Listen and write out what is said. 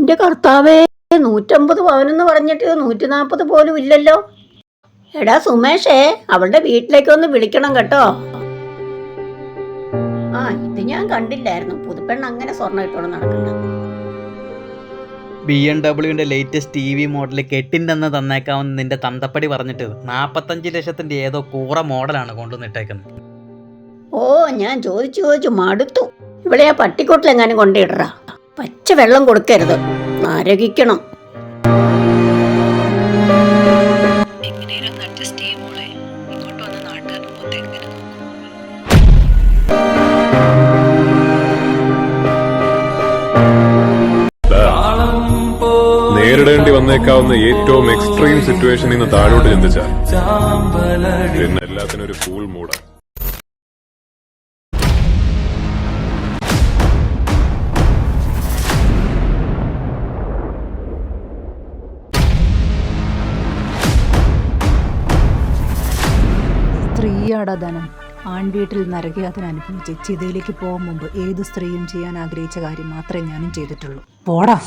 എന്റെ കർത്താവേ, 150 പവനെന്ന് പറഞ്ഞിട്ട് 140 പോലും ഇല്ലല്ലോ. എടാ സുമേഷേ, അവളുടെ വീട്ടിലേക്കൊന്ന് വിളിക്കണം കേട്ടോ. ഇത് ഞാൻ കണ്ടില്ലായിരുന്നു. പുതുപ്പെണ്ണ് അങ്ങനെ സ്വർണ്ണം ഇട്ടോണ്ട് നടക്കണ്ട. BMW ലേറ്റസ്റ്റ് TV മോഡൽ കെട്ടിൻ്റെ തന്നേക്കാമെന്ന് നിന്റെ തന്തപ്പടി പറഞ്ഞിട്ട് 45 ലക്ഷത്തിന്റെ ഏതോ കൂറ മോഡലാണ് കൊണ്ടുവന്നിട്ടേക്കുന്നത്. ഞാൻ ചോദിച്ചു മടുത്തു. ഇവിടെ ആ പട്ടിക്കൂട്ടിലെങ്ങാനും കൊണ്ടിടറാ. പച്ച വെള്ളം കൊടുക്കരുത്, നരകിക്കണം. നേരിടേണ്ടി വന്നേക്കാവുന്ന ഏറ്റവും എക്സ്ട്രീം സിറ്റുവേഷനിൽ നിന്ന് താഴോട്ട് ചിന്തിച്ചാൽ പിന്നെ എല്ലാത്തിനും ഒരു കൂൾ മൂടാണ്. സ്ത്രീയാടാ ധനം. ആൺവീട്ടിൽ നരകയാതന അനുഭവിച്ച് ചിതയിലേക്ക് പോകും മുമ്പ് ഏത് സ്ത്രീയും ചെയ്യാൻ ആഗ്രഹിച്ച കാര്യം മാത്രമേ ഞാനും ചെയ്തിട്ടുള്ളൂ. പോടാ.